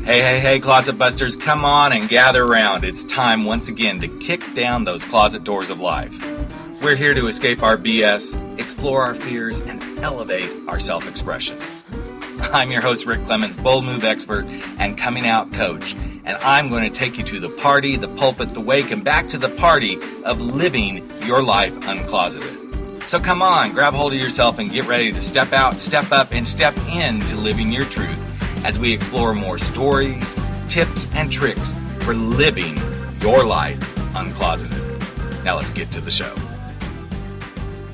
Hey, Closet Busters, come on and gather around. It's time once again to kick down those closet doors of life. We're here to escape our BS, explore our fears, and elevate our self-expression. I'm your host, Rick Clemens, bold move expert and coming out coach, and I'm going to take you to the party, the pulpit, the wake, and back to the party of living your life uncloseted. So come on, grab hold of yourself and get ready to step out, step up, and step into living your truth as we explore more stories, tips, and tricks for living your life uncloseted. Now let's get to the show.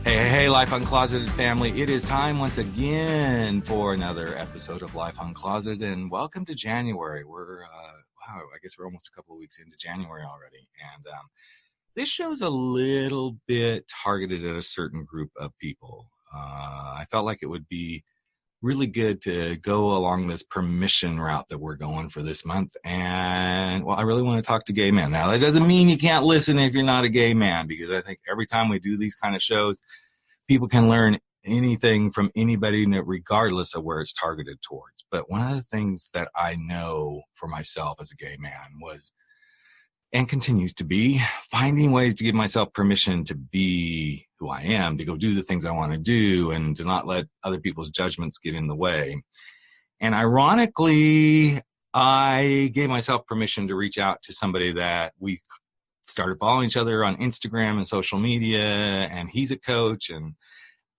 Hey, Life Uncloseted family. It is time once again for another episode of Life Uncloseted, and welcome to January. I guess we're almost a couple of weeks into January already, and this show's a little bit targeted at a certain group of people. I felt like it would be really good to go along this permission route that we're going for this month. And, well, I really want to talk to gay men. Now, that doesn't mean you can't listen if you're not a gay man, because I think every time we do these kind of shows, people can learn anything from anybody, regardless of where it's targeted towards. But one of the things that I know for myself as a gay man was, and continues to be, finding ways to give myself permission to be who I am, to go do the things I want to do, and to not let other people's judgments get in the way. And ironically, I gave myself permission to reach out to somebody that we started following each other on Instagram and social media, and he's a coach, and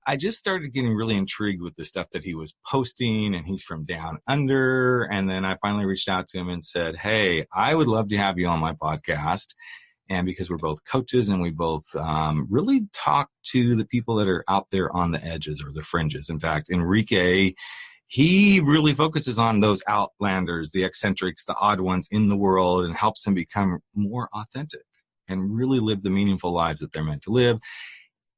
I just started getting really intrigued with the stuff that he was posting, and he's from down under. And then I finally reached out to him and said, hey, I would love to have you on my podcast. And because we're both coaches and we both really talk to the people that are out there on the edges or the fringes. In fact, Enrique, he really focuses on those outlanders, the eccentrics, the odd ones in the world, and helps them become more authentic and really live the meaningful lives that they're meant to live.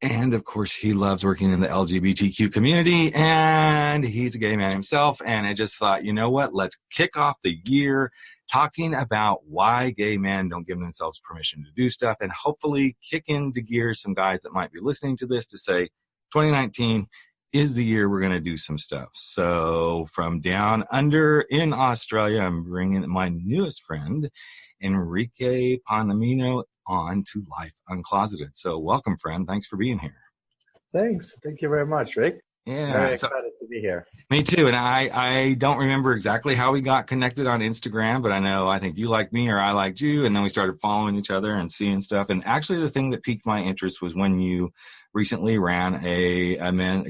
And, of course, he loves working in the LGBTQ community, and he's a gay man himself. And I just thought, you know what, let's kick off the year talking about why gay men don't give themselves permission to do stuff, and hopefully kick into gear some guys that might be listening to this to say 2019 is the year we're going to do some stuff. So from down under in Australia, I'm bringing my newest friend, Enrique Panameno, on to Life Uncloseted. So welcome, friend. Thanks for being here. Thanks. Thank you very much, Rick. Yeah. Very excited to be here. Me too. And I don't remember exactly how we got connected on Instagram, but I think you liked me or I liked you. And then we started following each other and seeing stuff. And actually the thing that piqued my interest was when you recently ran a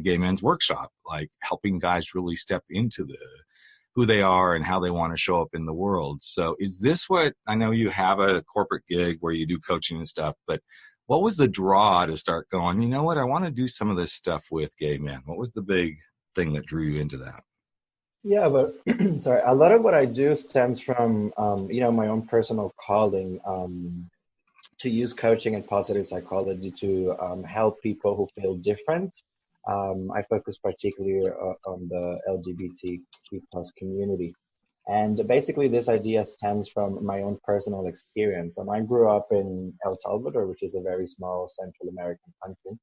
gay men's workshop, like helping guys really step into who they are and how they want to show up in the world. So is this what, I know you have a corporate gig where you do coaching and stuff, but what was the draw to start going, you know what, I want to do some of this stuff with gay men? What was the big thing that drew you into that? Yeah, but sorry, a lot of what I do stems from, my own personal calling to use coaching and positive psychology to help people who feel different. I focus particularly on the LGBTQ plus community. And basically this idea stems from my own personal experience. I grew up in El Salvador, which is a very small Central American country.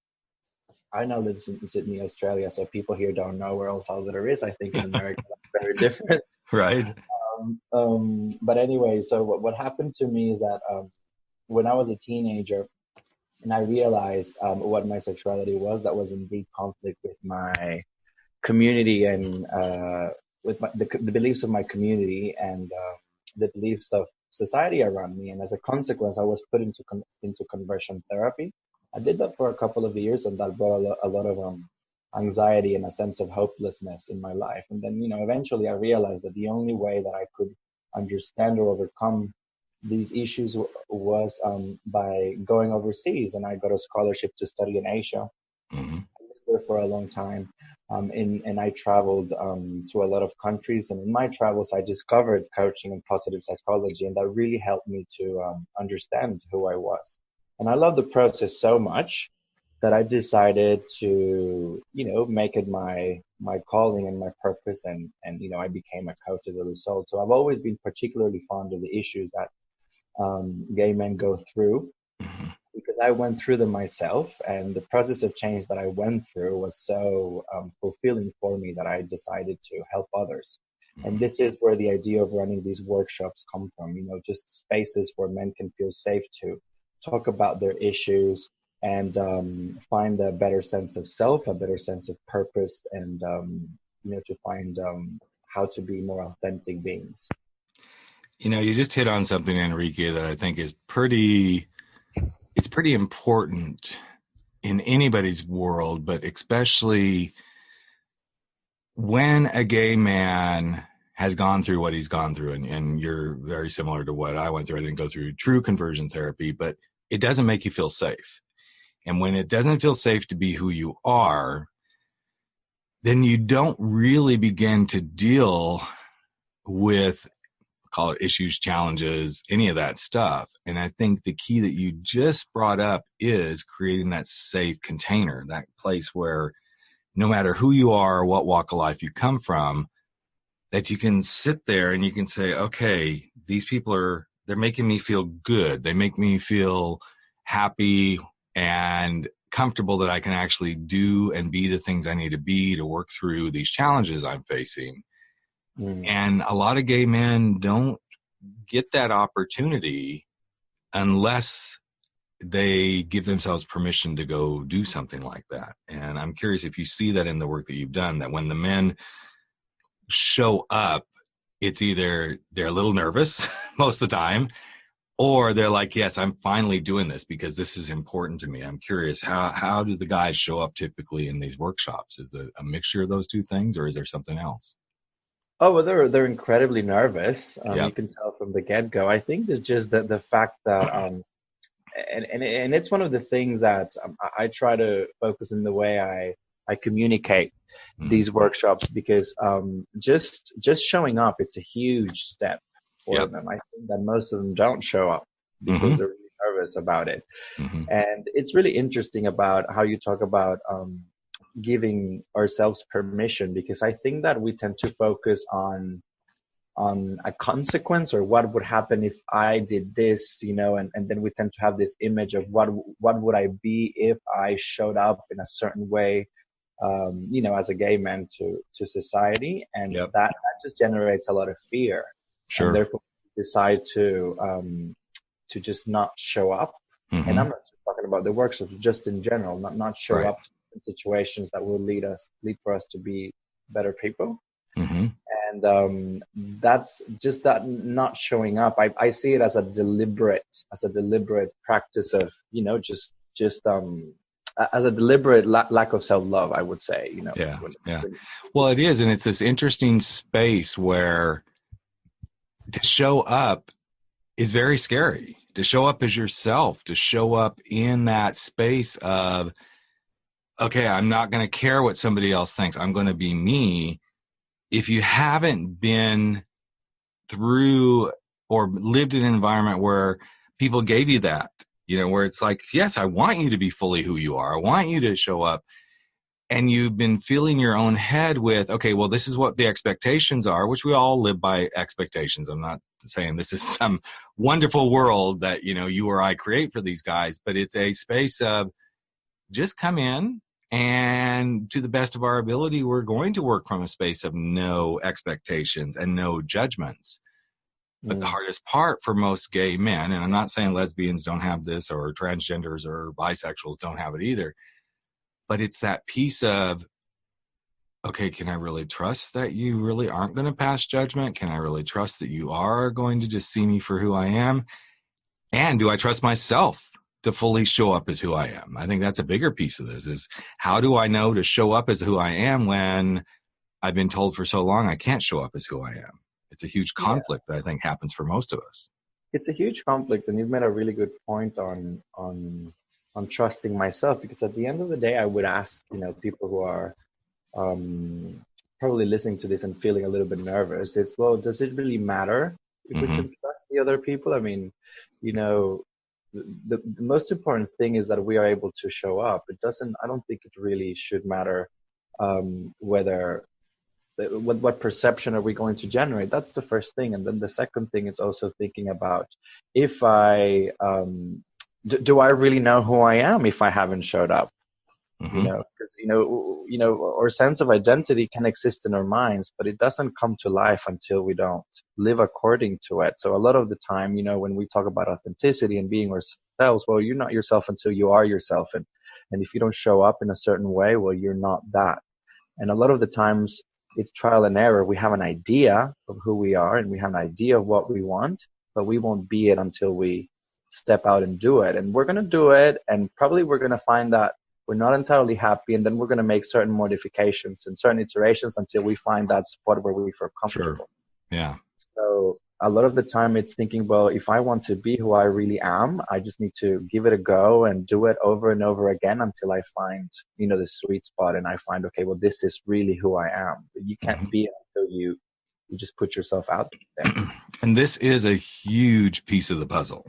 I now live in Sydney, Australia, so people here don't know where El Salvador is. I think in America that's very different. Right. But anyway, so what happened to me is that when I was a teenager, and I realized what my sexuality was, that was in deep conflict with my community and with the beliefs of my community and the beliefs of society around me. And as a consequence, I was put into conversion therapy. I did that for a couple of years, and that brought a lot of anxiety and a sense of hopelessness in my life. And then, eventually I realized that the only way that I could understand or overcome these issues was by going overseas, and I got a scholarship to study in Asia. Mm-hmm. I lived there for a long time, and I traveled to a lot of countries. And in my travels, I discovered coaching and positive psychology, and that really helped me to understand who I was. And I love the process so much that I decided to, make it my calling and my purpose, and I became a coach as a result. So I've always been particularly fond of the issues that gay men go through, because I went through them myself, and the process of change that I went through was so fulfilling for me that I decided to help others. And this is where the idea of running these workshops come from, just spaces where men can feel safe to talk about their issues and find a better sense of self, a better sense of purpose, and, to find how to be more authentic beings. You just hit on something, Enrique, that I think is pretty important in anybody's world, but especially when a gay man has gone through what he's gone through, and you're very similar to what I went through. I didn't go through true conversion therapy, but it doesn't make you feel safe. And when it doesn't feel safe to be who you are, then you don't really begin to deal with, call it issues, challenges, any of that stuff. And I think the key that you just brought up is creating that safe container, that place where no matter who you are or what walk of life you come from, that you can sit there and you can say, okay, these people they're making me feel good. They make me feel happy and comfortable that I can actually do and be the things I need to be to work through these challenges I'm facing. And a lot of gay men don't get that opportunity unless they give themselves permission to go do something like that. And I'm curious if you see that in the work that you've done, that when the men show up, it's either they're a little nervous most of the time, or they're like, yes, I'm finally doing this because this is important to me. I'm curious, how do the guys show up typically in these workshops? Is it a mixture of those two things, or is there something else? Oh, well, they're incredibly nervous. Yep. You can tell from the get-go. I think there's just the fact that, and it's one of the things that I try to focus in the way I communicate these workshops, because just showing up, it's a huge step for them. I think that most of them don't show up because they're really nervous about it. And it's really interesting about how you talk about giving ourselves permission, because I think that we tend to focus on a consequence, or what would happen if I did this, and then we tend to have this image of what would I be if I showed up in a certain way, as a gay man to society, and that just generates a lot of fear. Sure. And therefore decide to just not show up. And I'm not just talking about the workshops, just in general, not show up to situations that will lead for us to be better people. And that's just that not showing up. I see it as a deliberate practice of, as a deliberate lack of self-love, I would say, Yeah. Well, it is. And it's this interesting space where to show up is very scary. To show up as yourself, to show up in that space of, okay, I'm not going to care what somebody else thinks. I'm going to be me. If you haven't been through or lived in an environment where people gave you that, where it's like, yes, I want you to be fully who you are. I want you to show up. And you've been filling your own head with, okay, well, this is what the expectations are, which we all live by expectations. I'm not saying this is some wonderful world that, you or I create for these guys, but it's a space of just come in, and to the best of our ability, we're going to work from a space of no expectations and no judgments. But the hardest part for most gay men, and I'm not saying lesbians don't have this, or transgenders or bisexuals don't have it either, but it's that piece of, okay, can I really trust that you really aren't going to pass judgment? Can I really trust that you are going to just see me for who I am? And do I trust myself to fully show up as who I am? I think that's a bigger piece of this, is how do I know to show up as who I am when I've been told for so long I can't show up as who I am? It's a huge conflict that I think happens for most of us. It's a huge conflict, and you've made a really good point on trusting myself, because at the end of the day, I would ask, people who are probably listening to this and feeling a little bit nervous, it's, well, does it really matter if we can trust the other people? I mean, the most important thing is that we are able to show up. I don't think it really should matter what perception are we going to generate. That's the first thing. And then the second thing is also thinking about, if I do I really know who I am if I haven't showed up? because our sense of identity can exist in our minds, but it doesn't come to life until we don't live according to it. So a lot of the time, when we talk about authenticity and being ourselves, well, you're not yourself until you are yourself, and if you don't show up in a certain way, well, you're not that. And a lot of the times it's trial and error. We have an idea of who we are and we have an idea of what we want, but we won't be it until we step out and do it. And we're going to do it, and probably we're going to find that we're not entirely happy, and then we're going to make certain modifications and certain iterations until we find that spot where we feel comfortable. Sure. Yeah. So a lot of the time it's thinking, well, if I want to be who I really am, I just need to give it a go and do it over and over again until I find, the sweet spot, and I find, okay, well, this is really who I am. But you can't be it until you just put yourself out there. And this is a huge piece of the puzzle.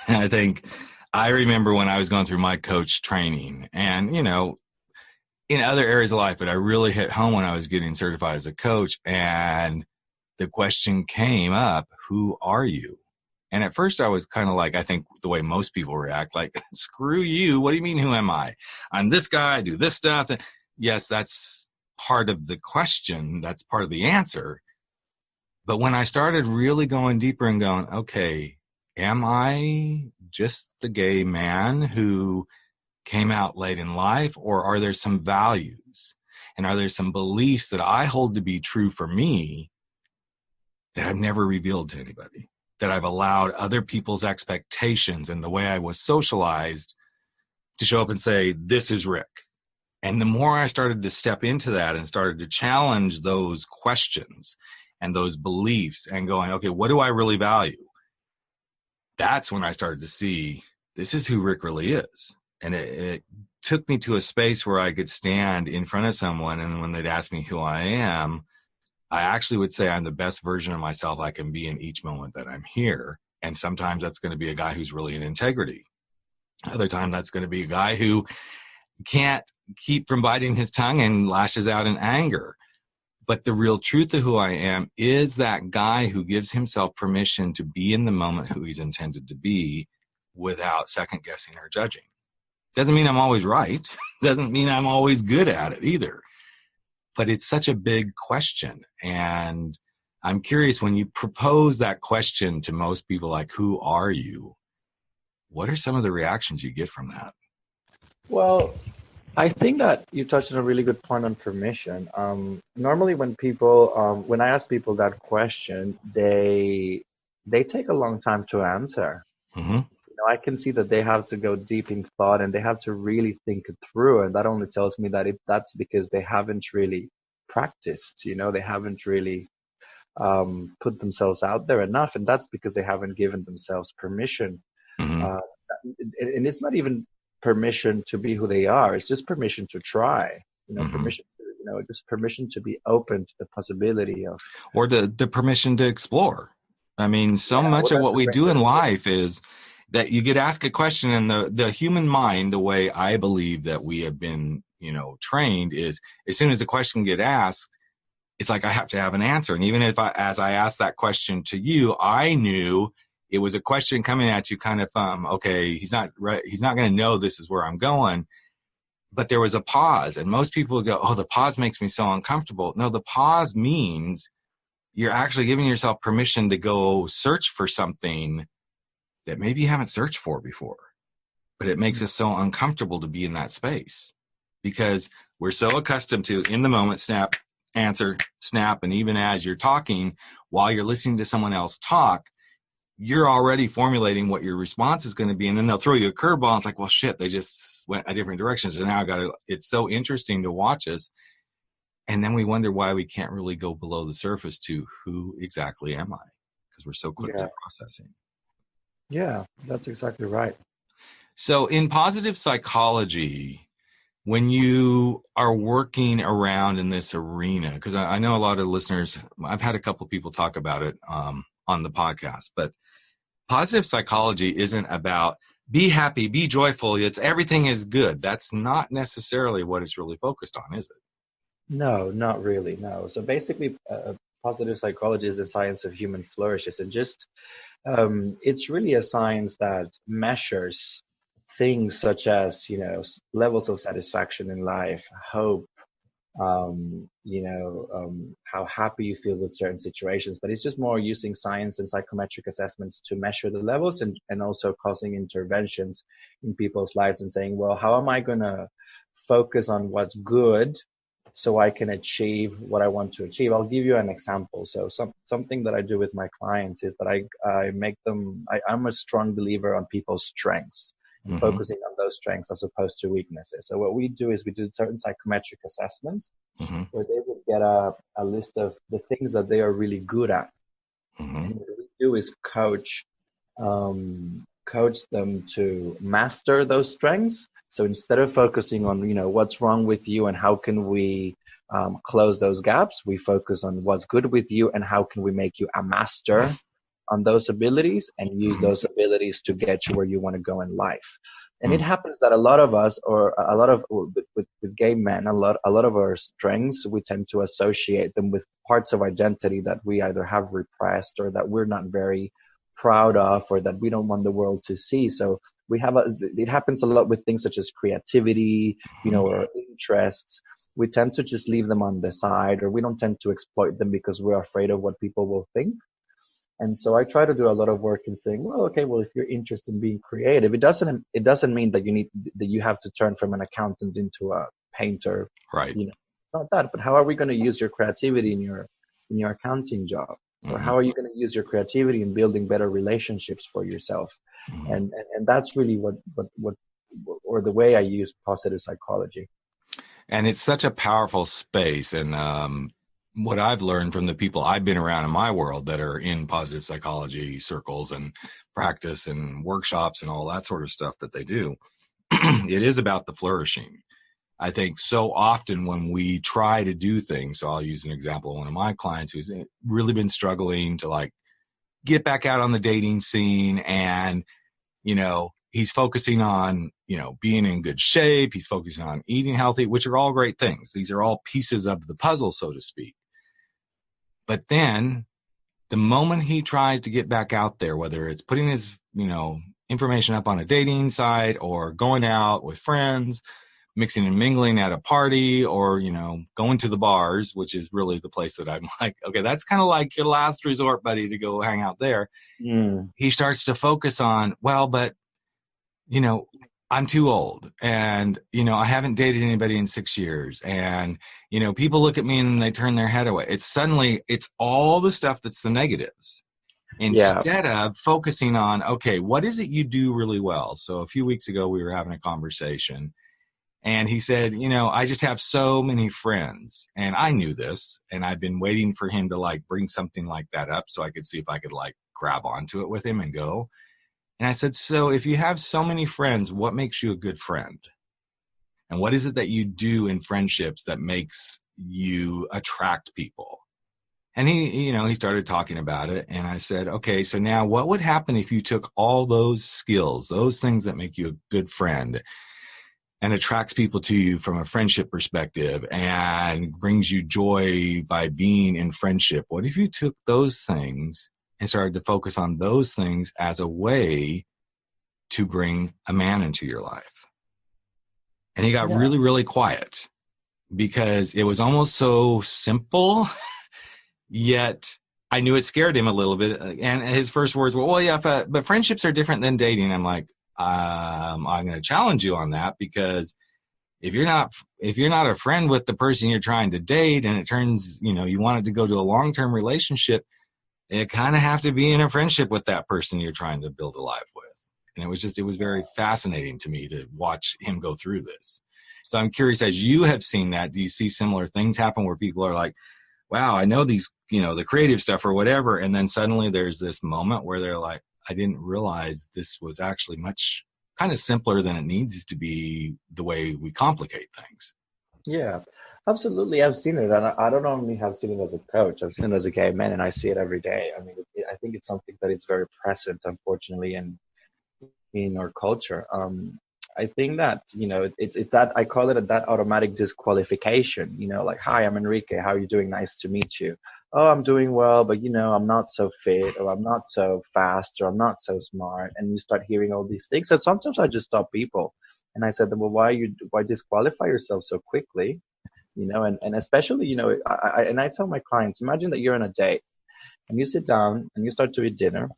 I think I remember when I was going through my coach training, and, in other areas of life, but I really hit home when I was getting certified as a coach, and the question came up, who are you? And at first I was kind of like, I think the way most people react, like, screw you. What do you mean, who am I? I'm this guy, I do this stuff. Yes, that's part of the question. That's part of the answer. But when I started really going deeper and going, okay, am I just the gay man who came out late in life, or are there some values and are there some beliefs that I hold to be true for me that I've never revealed to anybody, that I've allowed other people's expectations and the way I was socialized to show up and say, this is Rick? And the more I started to step into that and started to challenge those questions and those beliefs and going, okay, what do I really value? That's when I started to see this is who Rick really is. And it took me to a space where I could stand in front of someone, and when they'd ask me who I am, I actually would say I'm the best version of myself I can be in each moment that I'm here. And sometimes that's going to be a guy who's really in integrity. Other time that's going to be a guy who can't keep from biting his tongue and lashes out in anger. But the real truth of who I am is that guy who gives himself permission to be in the moment who he's intended to be without second guessing or judging. Doesn't mean I'm always right. Doesn't mean I'm always good at it either. But it's such a big question. And I'm curious, when you propose that question to most people, like, who are you? What are some of the reactions you get from that? Well, I think that you touched on a really good point on permission. Normally when people, when I ask people that question, they take a long time to answer. Mm-hmm. I can see that they have to go deep in thought and they have to really think it through. And that only tells me that that's because they haven't really practiced, they haven't really put themselves out there enough. And that's because they haven't given themselves permission. Mm-hmm. And it's not even permission to be who they are. It's just permission to try, Mm-hmm. permission, just permission to be open to the possibility of. Or the permission to explore. I mean, much of what we do in life is that you get asked a question, and the human mind, the way I believe that we have been, trained, is as soon as the question get asked, it's like I have to have an answer. And even if as I asked that question to you, I knew it was a question coming at you kind of okay, he's not going to know this is where I'm going. But there was a pause, and most people go, oh, the pause makes me so uncomfortable. No, the pause means you're actually giving yourself permission to go search for something that maybe you haven't searched for before, but it makes us so uncomfortable to be in that space because we're so accustomed to, in the moment, snap, answer, snap. And even as you're talking, while you're listening to someone else talk, you're already formulating what your response is going to be. And then they'll throw you a curveball. And it's like, well, shit, they just went a different direction. So now it's so interesting to watch us. And then we wonder why we can't really go below the surface to who exactly am I? Because we're so quick to processing. Yeah, that's exactly right. So in positive psychology, when you are working around in this arena, because I know a lot of listeners, I've had a couple of people talk about it on the podcast, but positive psychology isn't about be happy, be joyful, everything is good. That's not necessarily what it's really focused on, is it? No, not really, no. So basically, positive psychology is a science of human flourishes, and just it's really a science that measures things such as, levels of satisfaction in life, hope, how happy you feel with certain situations. But it's just more using science and psychometric assessments to measure the levels, and also causing interventions in people's lives and saying, well, how am I going to focus on what's good so I can achieve what I want to achieve? I'll give you an example. So something that I do with my clients is that I'm a strong believer on people's strengths and focusing on those strengths as opposed to weaknesses. So what we do is we do certain psychometric assessments where they would get a list of the things that they are really good at. And what we do is coach them to master those strengths. So instead of focusing on, what's wrong with you and how can we close those gaps, we focus on what's good with you and how can we make you a master on those abilities and use those abilities to get you where you want to go in life. And it happens that a lot of us, or a lot of with gay men, a lot of our strengths, we tend to associate them with parts of identity that we either have repressed or that we're not very proud of, or that we don't want the world to see. So it happens a lot with things such as creativity, or interests. We tend to just leave them on the side, or we don't tend to exploit them because we're afraid of what people will think. And so I try to do a lot of work in saying, well, okay, well, if you're interested in being creative, it doesn't mean that you have to turn from an accountant into a painter. Right. Not that, but how are we going to use your creativity in your accounting job? Or how are you going to use your creativity in building better relationships for yourself? And that's really what the way I use positive psychology. And it's such a powerful space. And what I've learned from the people I've been around in my world that are in positive psychology circles and practice and workshops and all that sort of stuff that they do, it is about the flourishing. I think so often when we try to do things, so I'll use an example of one of my clients who's really been struggling to get back out on the dating scene, and, he's focusing on, being in good shape. He's focusing on eating healthy, which are all great things. These are all pieces of the puzzle, so to speak. But then the moment he tries to get back out there, whether it's putting his, information up on a dating site or going out with friends, mixing and mingling at a party, or, going to the bars, which is really the place that I'm like, okay, that's kind of like your last resort, buddy, to go hang out there. He starts to focus on, well, but, I'm too old, and, I haven't dated anybody in 6 years, and, people look at me and they turn their head away. It's all the stuff that's the negatives. Instead of focusing on, okay, what is it you do really well? So a few weeks ago, we were having a conversation, and he said, I just have so many friends. And I knew this, and I've been waiting for him to bring something like that up so I could see if I could grab onto it with him and go. And I said, so if you have so many friends, what makes you a good friend? And what is it that you do in friendships that makes you attract people? And he started talking about it. And I said, okay, so now what would happen if you took all those skills, those things that make you a good friend and attracts people to you from a friendship perspective and brings you joy by being in friendship? What if you took those things and started to focus on those things as a way to bring a man into your life? And he got really, really quiet because it was almost so simple, yet I knew it scared him a little bit. And his first words were, well, yeah, but friendships are different than dating. I'm like, I'm going to challenge you on that, because if you're not a friend with the person you're trying to date, and it turns, you want it to go to a long-term relationship, you kind of have to be in a friendship with that person you're trying to build a life with. And it was very fascinating to me to watch him go through this. So I'm curious, as you have seen that, do you see similar things happen where people are like, wow, I know these, the creative stuff or whatever. And then suddenly there's this moment where they're like, I didn't realize this was actually much kind of simpler than it needs to be, the way we complicate things. Yeah, absolutely. I've seen it. And I don't only have seen it as a coach, I've seen it as a gay man, and I see it every day. I mean, I think it's something that is very present, unfortunately, in our culture. I think that, it's that, I call it that automatic disqualification, like, hi, I'm Enrique. How are you doing? Nice to meet you. oh, I'm doing well, but I'm not so fit, or I'm not so fast, or I'm not so smart. And you start hearing all these things. So sometimes I just stop people and I said, well, why disqualify yourself so quickly? And especially, and I tell my clients, imagine that you're on a date and you sit down and you start to eat dinner,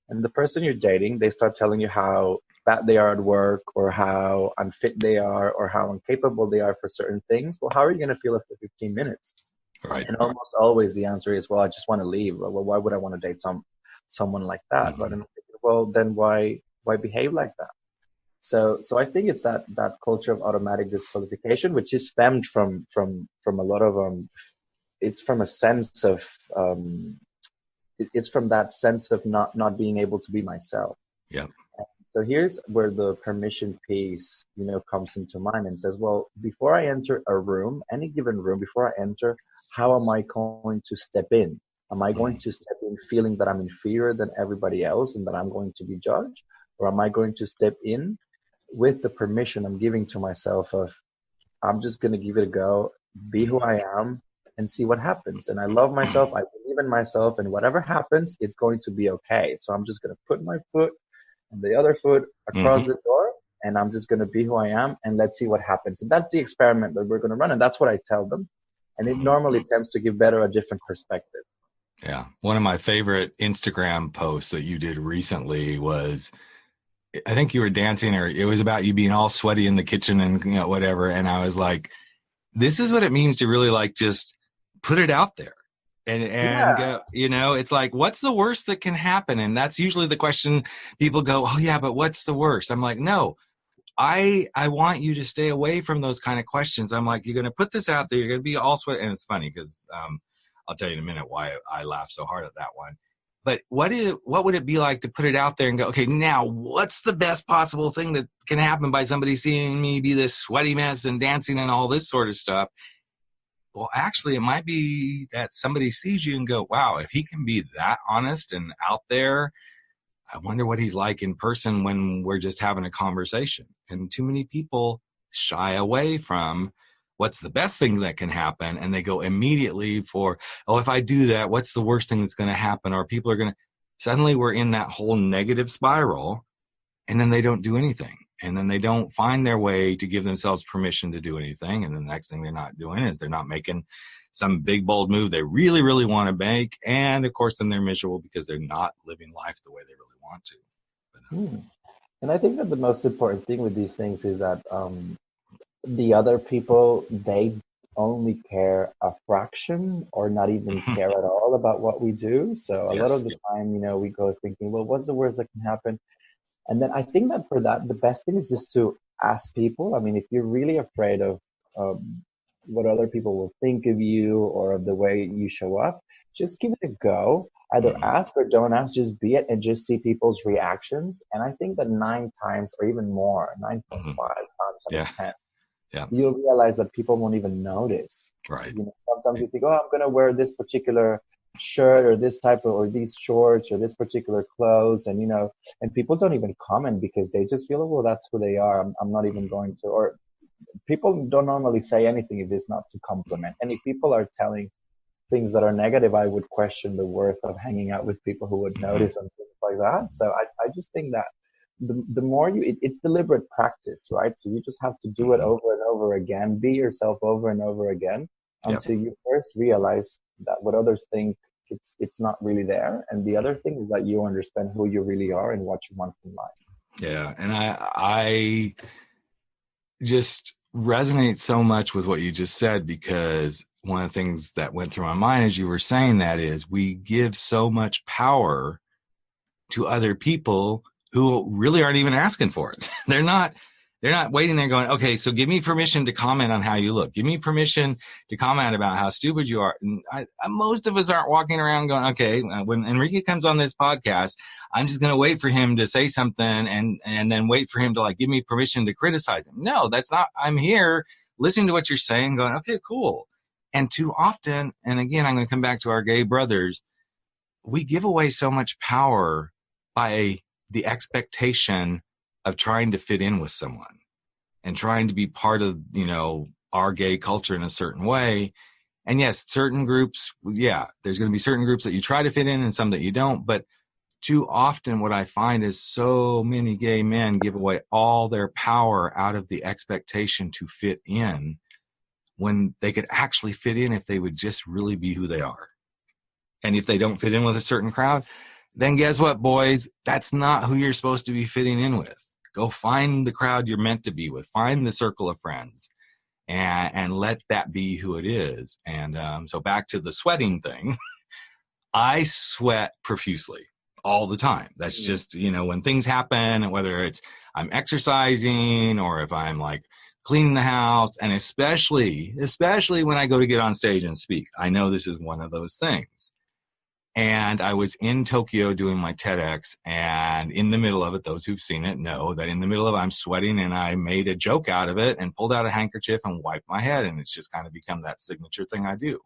and the person you're dating, they start telling you how bad they are at work, or how unfit they are, or how incapable they are for certain things. Well, how are you going to feel after 15 minutes? Right. And almost always the answer is, well, I just want to leave. Well, why would I want to date someone like that? Mm-hmm. But I'm thinking, well, then why behave like that? So I think it's that culture of automatic disqualification, which is stemmed from a lot of it's from a sense of it's from that sense of not being able to be myself. Yeah. So here's where the permission piece, comes into mind and says, well, before I enter a room, any given room, before I enter, how am I going to step in? Am I going to step in feeling that I'm inferior than everybody else and that I'm going to be judged? Or am I going to step in with the permission I'm giving to myself of, I'm just going to give it a go, be who I am, and see what happens. And I love myself. I believe in myself. And whatever happens, it's going to be okay. So I'm just going to put my foot and the other foot across the door, and I'm just going to be who I am, and let's see what happens. And that's the experiment that we're going to run. And that's what I tell them. And it normally tends to give better a different perspective. Yeah. One of my favorite Instagram posts that you did recently was, I think you were dancing, or it was about you being all sweaty in the kitchen and whatever. And I was like, this is what it means to really like just put it out there. And it's like, what's the worst that can happen? And that's usually the question. People go, oh yeah, but what's the worst? I'm like, no, I want you to stay away from those kind of questions. I'm like, you're going to put this out there. You're going to be all sweat. And it's funny because I'll tell you in a minute why I laugh so hard at that one. But what would it be like to put it out there and go, okay, now what's the best possible thing that can happen by somebody seeing me be this sweaty mess and dancing and all this sort of stuff? Well, actually, it might be that somebody sees you and go, wow, if he can be that honest and out there, I wonder what he's like in person when we're just having a conversation. And too many people shy away from what's the best thing that can happen. And they go immediately for, oh, if I do that, what's the worst thing that's going to happen? Or people are going to, suddenly we're in that whole negative spiral, and then they don't do anything. And then they don't find their way to give themselves permission to do anything. And the next thing they're not doing is they're not making some big, bold move they really, really want to make. And of course, then they're miserable because they're not living life the way they really want to. But, And I think that the most important thing with these things is that the other people, they only care a fraction or not even care at all about what we do. So a lot of the time, we go thinking, well, what's the worst that can happen? And then I think that for that, the best thing is just to ask people. I mean, if you're really afraid of what other people will think of you or of the way you show up, just give it a go. Either ask or don't ask, just be it and just see people's reactions. And I think that 9 times or even more, 9.5 times out of 10, you'll realize that people won't even notice. Right. Sometimes you think, oh, I'm going to wear this particular shirt or this type of, or these shorts or this particular clothes. And, and people don't even comment because they just feel, oh, well, that's who they are. I'm not even going to, or people don't normally say anything if it's not to compliment. And if people are telling things that are negative, I would question the worth of hanging out with people who would notice and things like that. So I just think that the more it's deliberate practice, right? So you just have to do it over and over again, be yourself over and over again until you first realize that what others think, it's not really there. And the other thing is that you understand who you really are and what you want from life. Yeah. And I just resonate so much with what you just said, because one of the things that went through my mind as you were saying that is we give so much power to other people who really aren't even asking for it. They're not waiting there going, okay, so give me permission to comment on how you look. Give me permission to comment about how stupid you are. And most of us aren't walking around going, okay, when Enrique comes on this podcast, I'm just going to wait for him to say something and then wait for him to like give me permission to criticize him. No, that's not, I'm here listening to what you're saying going, okay, cool. And too often, and again, I'm going to come back to our gay brothers, we give away so much power by the expectation of trying to fit in with someone and trying to be part of, our gay culture in a certain way. And yes, certain groups, there's going to be certain groups that you try to fit in and some that you don't. But too often what I find is so many gay men give away all their power out of the expectation to fit in when they could actually fit in if they would just really be who they are. And if they don't fit in with a certain crowd, then guess what, boys? That's not who you're supposed to be fitting in with. Go find the crowd you're meant to be with. Find the circle of friends and let that be who it is. And so back to the sweating thing, I sweat profusely all the time. That's just, when things happen, whether it's I'm exercising or if I'm like cleaning the house, and especially when I go to get on stage and speak, I know this is one of those things. And I was in Tokyo doing my TEDx, and in the middle of it, those who've seen it know that in the middle of it, I'm sweating, and I made a joke out of it and pulled out a handkerchief and wiped my head, and it's just kind of become that signature thing I do.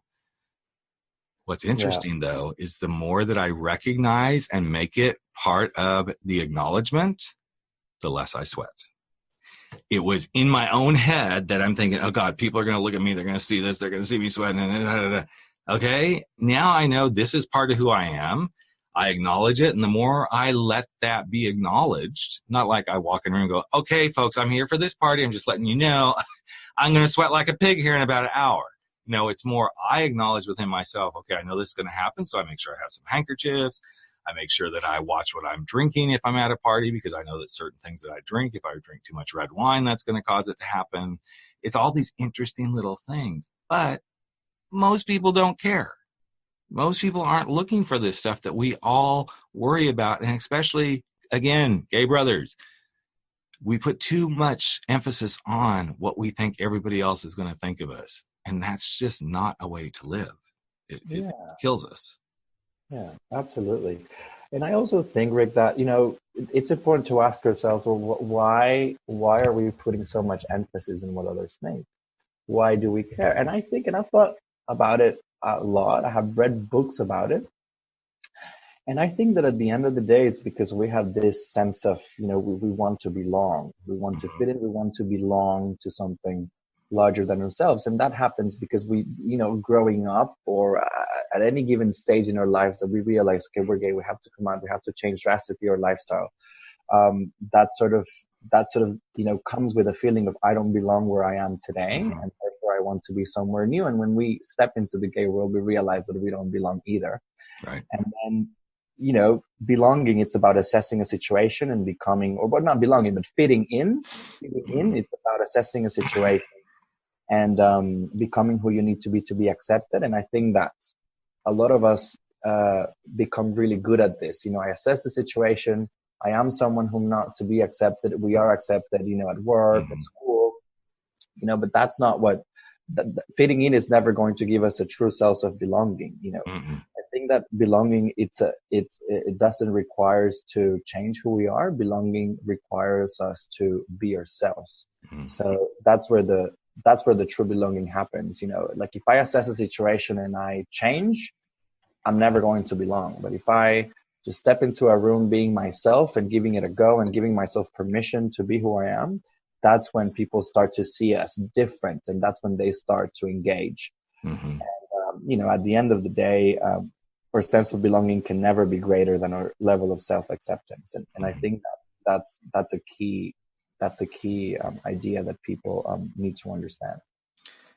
What's interesting, though, is the more that I recognize and make it part of the acknowledgement, the less I sweat. It was in my own head that I'm thinking, oh, God, people are going to look at me. They're going to see this. They're going to see me sweating. Okay, now I know this is part of who I am. I acknowledge it. And the more I let that be acknowledged, not like I walk in the room and go, okay, folks, I'm here for this party. I'm just letting you know I'm going to sweat like a pig here in about an hour. No, it's more I acknowledge within myself, okay, I know this is going to happen. So I make sure I have some handkerchiefs. I make sure that I watch what I'm drinking if I'm at a party, because I know that certain things that I drink, if I drink too much red wine, that's going to cause it to happen. It's all these interesting little things. But most people don't care. Most people aren't looking for this stuff that we all worry about. And especially, again, gay brothers, we put too much emphasis on what we think everybody else is going to think of us. And that's just not a way to live. It kills us. Yeah, absolutely. And I also think, Rick, that, it's important to ask ourselves, well, why are we putting so much emphasis on what others think? Why do we care? And I think, and I've thought about it a lot. I have read books about it. And I think that at the end of the day, it's because we have this sense of, we want to belong. We want to fit in. We want to belong to something larger than ourselves. And that happens because we, growing up or at any given stage in our lives that we realize, okay, we're gay. We have to come out. We have to change drastically our lifestyle. That sort of, comes with a feeling of I don't belong where I am today. And therefore I want to be somewhere new. And when we step into the gay world, we realize that we don't belong either. Right. And then, belonging, it's about assessing a situation and becoming, or not belonging, but fitting in. It's about assessing a situation and becoming who you need to be accepted. And I think that a lot of us become really good at this. I assess the situation. I am someone whom not to be accepted. We are accepted, at work, at school, but that's not what fitting in is never going to give us a true sense of belonging. I think that belonging, it doesn't require us to change who we are. Belonging requires us to be ourselves. So that's where the true belonging happens. Like if I assess a situation and I change, I'm never going to belong. But if I just step into a room being myself and giving it a go and giving myself permission to be who I am, that's when people start to see us different. And that's when they start to engage. And, at the end of the day, our sense of belonging can never be greater than our level of self-acceptance. And I think that's a key idea that people need to understand.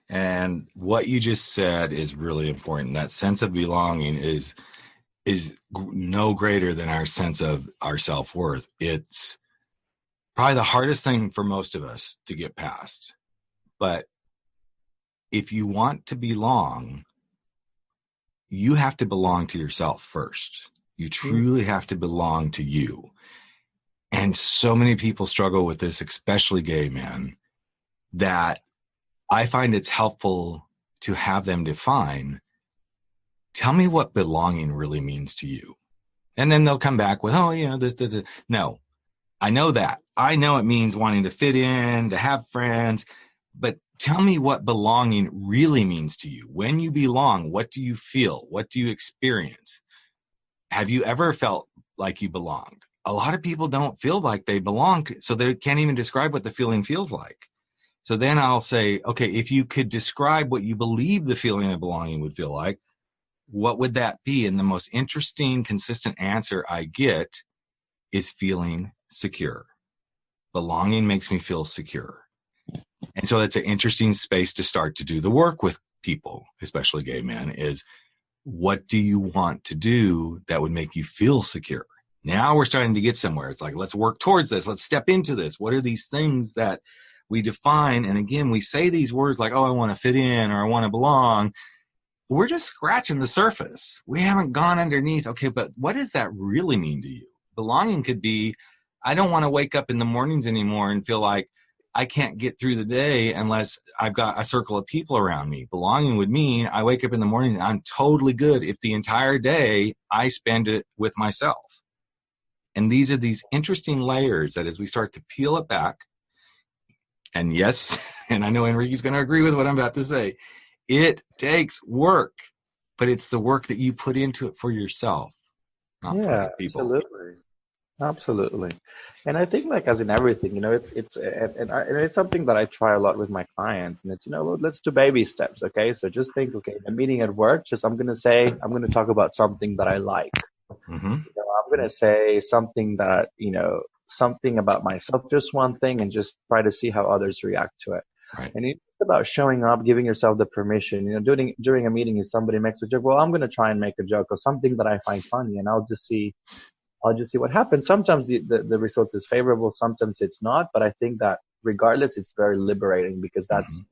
And what you just said is really important. That sense of belonging is no greater than our sense of our self-worth. It's probably the hardest thing for most of us to get past. But if you want to belong, you have to belong to yourself first. You truly have to belong to you. And so many people struggle with this, especially gay men, that I find it's helpful to have them define, tell me what belonging really means to you. And then they'll come back with, no, I know that. I know it means wanting to fit in, to have friends, but tell me what belonging really means to you. When you belong, what do you feel? What do you experience? Have you ever felt like you belonged? A lot of people don't feel like they belong, so they can't even describe what the feeling feels like. So then I'll say, okay, if you could describe what you believe the feeling of belonging would feel like, what would that be? And the most interesting, consistent answer I get is feeling secure. Belonging makes me feel secure. And so it's an interesting space to start to do the work with people, especially gay men, is what do you want to do that would make you feel secure? Now we're starting to get somewhere. It's like, let's work towards this. Let's step into this. What are these things that we define? And again, we say these words like, oh, I want to fit in or I want to belong. We're just scratching the surface. We haven't gone underneath. Okay, but what does that really mean to you? Belonging could be, I don't want to wake up in the mornings anymore and feel like I can't get through the day unless I've got a circle of people around me. Belonging would mean I wake up in the morning and I'm totally good if the entire day I spend it with myself. And these are these interesting layers that as we start to peel it back, and yes, and I know Enrique's going to agree with what I'm about to say, it takes work, but it's the work that you put into it for yourself, not for other people. Absolutely. And I think, like, as in everything, it's something that I try a lot with my clients, and it's, let's do baby steps. Okay. So just think, okay, a meeting at work, I'm going to talk about something that I like. Mm-hmm. I'm going to say something that, something about myself, just one thing, and just try to see how others react to it. Right. And it's about showing up, giving yourself the permission. During a meeting, if somebody makes a joke, well, I'm going to try and make a joke or something that I find funny, and I'll just see what happens. Sometimes the result is favorable, sometimes it's not. But I think that regardless, it's very liberating, because that's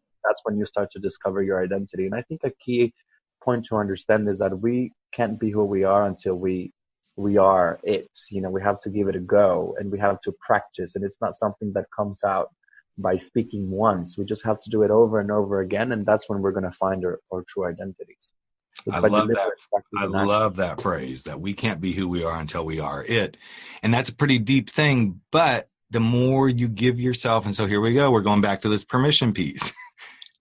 when you start to discover your identity. And I think a key point to understand is that we can't be who we are until we are it. We have to give it a go, and we have to practice. And it's not something that comes out by speaking once. We just have to do it over and over again. And that's when we're going to find our true identities. I love that phrase, that we can't be who we are until we are it. And that's a pretty deep thing, but the more you give yourself, and so here we go, we're going back to this permission piece.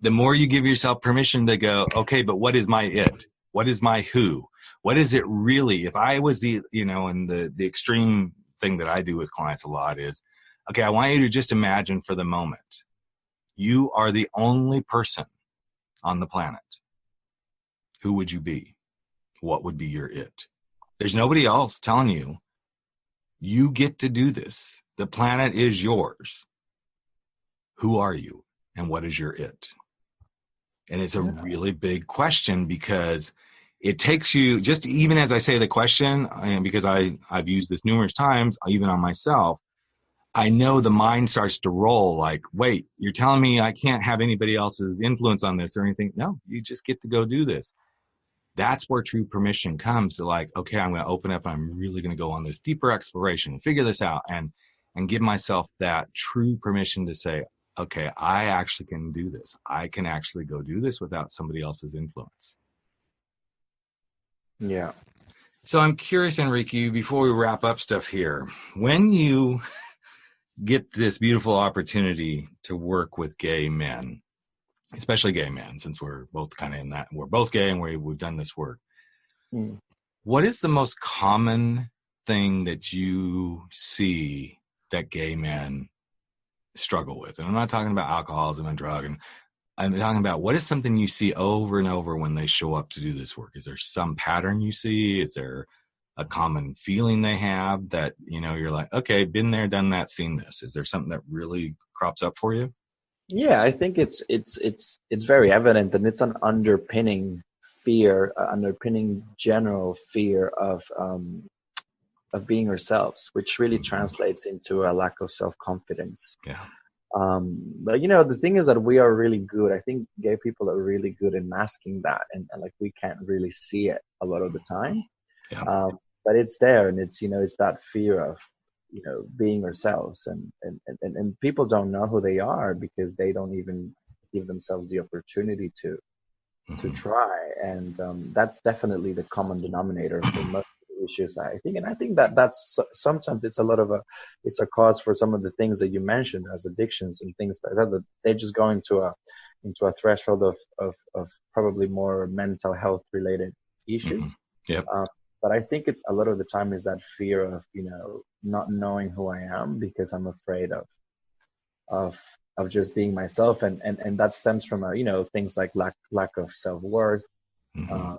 The more you give yourself permission to go, okay, but what is my it? What is my who? What is it really? If I was and the extreme thing that I do with clients a lot is, okay, I want you to just imagine for the moment, you are the only person on the planet. Who would you be? What would be your it? There's nobody else telling you, you get to do this. The planet is yours. Who are you? And what is your it? And it's a really big question, because it takes you, just even as I say the question, and because I've used this numerous times, even on myself, I know the mind starts to roll like, wait, you're telling me I can't have anybody else's influence on this or anything? No, you just get to go do this. That's where true permission comes to, like, okay, I'm going to open up. I'm really going to go on this deeper exploration and figure this out and give myself that true permission to say, okay, I actually can do this. I can actually go do this without somebody else's influence. Yeah. So I'm curious, Enrique, before we wrap up stuff here, when you get this beautiful opportunity to work with gay men, especially gay men, since we're both kind of in that, we're both gay and we've done this work. What is the most common thing that you see that gay men struggle with? And I'm not talking about alcoholism and drug, and I'm talking about, what is something you see over and over when they show up to do this work? Is there some pattern you see? Is there a common feeling they have that, you're like, okay, been there, done that, seen this? Is there something that really crops up for you? Yeah, I think it's very evident, and it's an underpinning fear, underpinning general fear of being ourselves, which really translates into a lack of self-confidence. Yeah. But the thing is that we are really good. I think gay people are really good in masking that, and like we can't really see it a lot of the time. Yeah. But it's there, and it's it's that fear of being ourselves, and people don't know who they are because they don't even give themselves the opportunity to try. And that's definitely the common denominator for most of the issues, I think. And I think that's sometimes it's a cause for some of the things that you mentioned as addictions and things like that they just go into a threshold of probably more mental health related issues. Yep. But I think it's a lot of the time is that fear of, not knowing who I am, because I'm afraid of of just being myself, and that stems from things like lack of self-worth. Mm-hmm.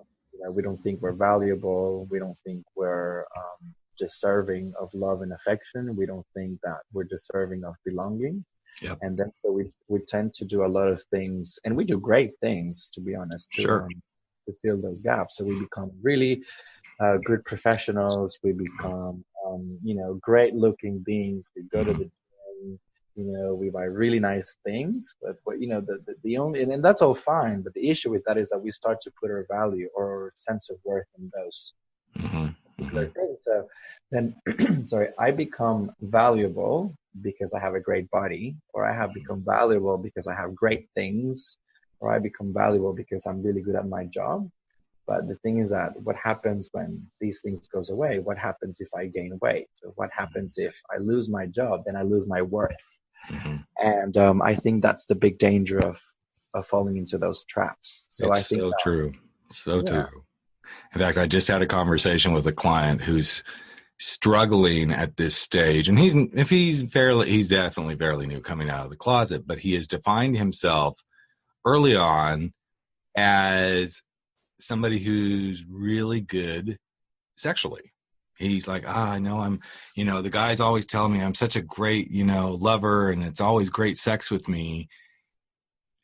We don't think we're valuable. We don't think we're deserving of love and affection. We don't think that we're deserving of belonging. Yep. And then so we tend to do a lot of things, and we do great things, to be honest, to fill those gaps. So we become really good professionals. We become great looking beings. We go to the gym. We buy really nice things, but the only, and that's all fine, but the issue with that is that we start to put our value or sense of worth in those particular things. So then, sorry, I become valuable because I have a great body, or I have become valuable because I have great things, or I become valuable because I'm really good at my job. But the thing is that what happens when these things goes away? What happens if I gain weight? So what happens if I lose my job? Then I lose my worth. And I think that's the big danger of falling into those traps. So it's I think so true. So true. In fact, I just had a conversation with a client who's struggling at this stage, and he's definitely fairly new coming out of the closet, but he has defined himself early on as somebody who's really good sexually. He's like, I know I'm, the guys always tell me I'm such a great, lover, and it's always great sex with me.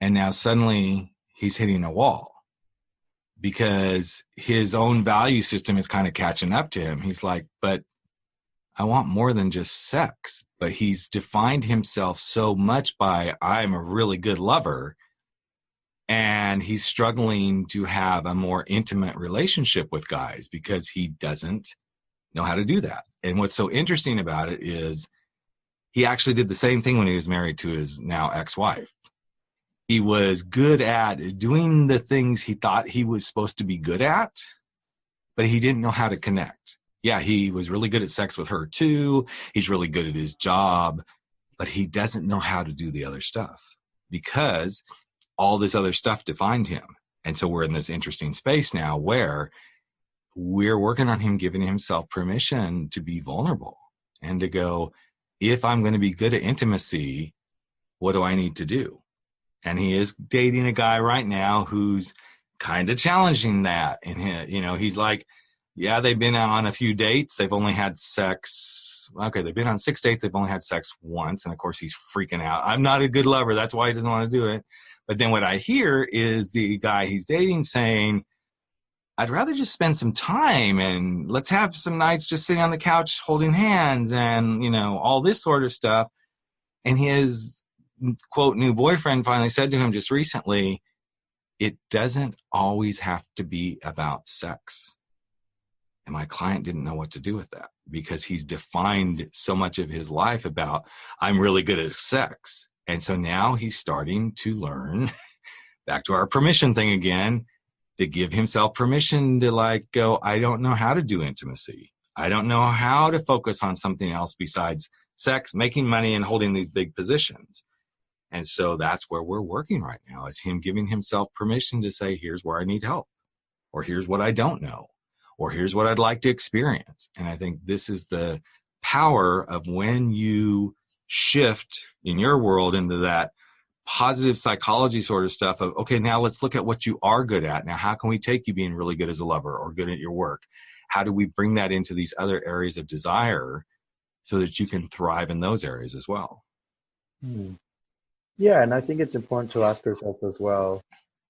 And now suddenly he's hitting a wall because his own value system is kind of catching up to him. He's like, but I want more than just sex. But he's defined himself so much by I'm a really good lover. And he's struggling to have a more intimate relationship with guys because he doesn't know how to do that. And what's so interesting about it is he actually did the same thing when he was married to his now ex-wife. He was good at doing the things he thought he was supposed to be good at, but he didn't know how to connect. Yeah, he was really good at sex with her too. He's really good at his job, but he doesn't know how to do the other stuff because all this other stuff defined him. And so we're in this interesting space now where we're working on him giving himself permission to be vulnerable and to go, if I'm going to be good at intimacy, what do I need to do? And he is dating a guy right now who's kind of challenging that. And he's like, yeah, they've been on a few dates. They've only had sex. Okay, they've been on 6 dates. They've only had sex once. And of course he's freaking out. I'm not a good lover. That's why he doesn't want to do it. But then what I hear is the guy he's dating saying, I'd rather just spend some time and let's have some nights just sitting on the couch holding hands and, all this sort of stuff. And his, quote, new boyfriend finally said to him just recently, it doesn't always have to be about sex. And my client didn't know what to do with that because he's defined so much of his life about, I'm really good at sex. And so now he's starting to learn, back to our permission thing again, to give himself permission to go, I don't know how to do intimacy. I don't know how to focus on something else besides sex, making money, and holding these big positions. And so that's where we're working right now, is him giving himself permission to say, here's where I need help, or here's what I don't know, or here's what I'd like to experience. And I think this is the power of when you shift in your world into that positive psychology sort of stuff of, okay, now let's look at what you are good at. Now, how can we take you being really good as a lover or good at your work? How do we bring that into these other areas of desire so that you can thrive in those areas as well? Yeah, and I think it's important to ask ourselves as well,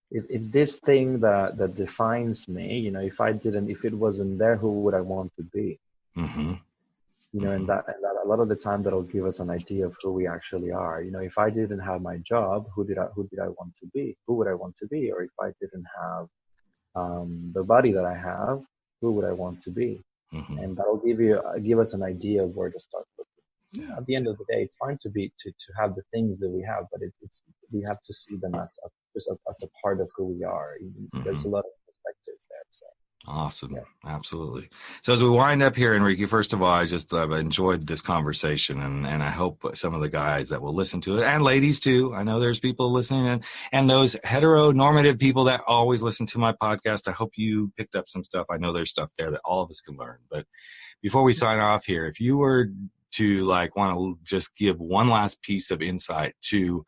if this thing that defines me, if it wasn't there, who would I want to be? And that a lot of the time that'll give us an idea of who we actually are. If I didn't have my job, who did I want to be? Who would I want to be? Or if I didn't have the body that I have, who would I want to be? And that'll give us an idea of where to start looking. At the end of the day, it's fine to have the things that we have, but we have to see them as a part of who we are. There's a lot of perspectives there. So. Awesome. Yeah. Absolutely. So as we wind up here, Enrique, first of all, I've enjoyed this conversation, and I hope some of the guys that will listen to it, and ladies too, I know there's people listening, and those heteronormative people that always listen to my podcast, I hope you picked up some stuff. I know there's stuff there that all of us can learn. But before we sign off here, if you were to like want to just give one last piece of insight to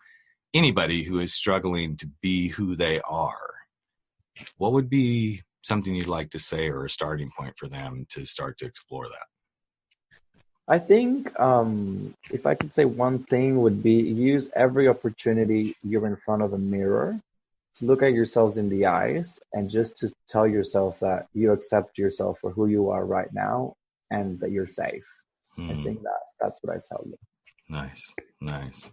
anybody who is struggling to be who they are, what would be something you'd like to say or a starting point for them to start to explore that? I think if I could say one thing would be use every opportunity you're in front of a mirror to look at yourselves in the eyes and just to tell yourself that you accept yourself for who you are right now and that you're safe. I think that's what I tell you. Nice.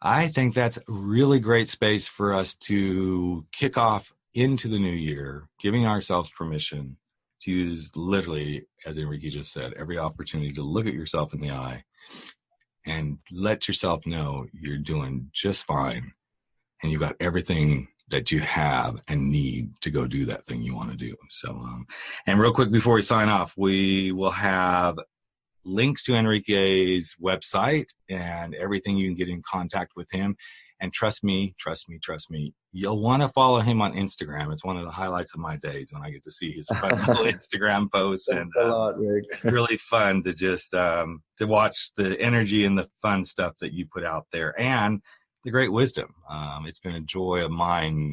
I think that's a really great space for us to kick off into the new year, giving ourselves permission to use literally, as Enrique just said, every opportunity to look at yourself in the eye and let yourself know you're doing just fine and you got everything that you have and need to go do that thing you want to do. So, and real quick before we sign off, we will have links to Enrique's website and everything you can get in contact with him. And trust me, you'll want to follow him on Instagram. It's one of the highlights of my days when I get to see his fun little Instagram posts. Thanks a lot, Rick. Really fun to just to watch the energy and the fun stuff that you put out there and the great wisdom. It's been a joy of mine,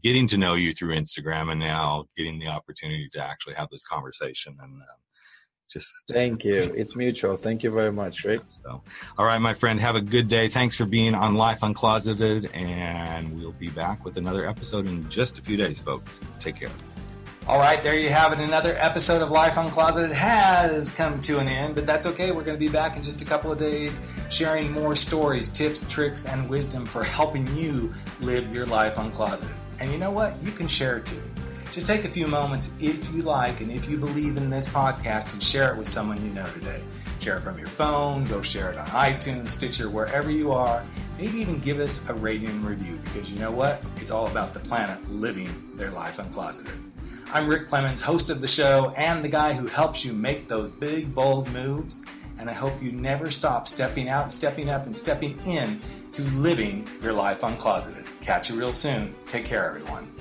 getting to know you through Instagram and now getting the opportunity to actually have this conversation and just thank you. It's mutual. Thank you very much, Rick. So, all right, my friend, have a good day. Thanks for being on Life Uncloseted, and we'll be back with another episode in just a few days, folks. Take care. All right, there you have it. Another episode of Life Uncloseted has come to an end, but that's okay. We're going to be back in just a couple of days sharing more stories, tips, tricks, and wisdom for helping you live your life uncloseted. And you know what? You can share too. Just take a few moments if you like and if you believe in this podcast and share it with someone you know today. Share it from your phone, go share it on iTunes, Stitcher, wherever you are. Maybe even give us a rating and review because you know what? It's all about the planet living their life uncloseted. I'm Rick Clemens, host of the show and the guy who helps you make those big, bold moves. And I hope you never stop stepping out, stepping up, and stepping in to living your life uncloseted. Catch you real soon. Take care, everyone.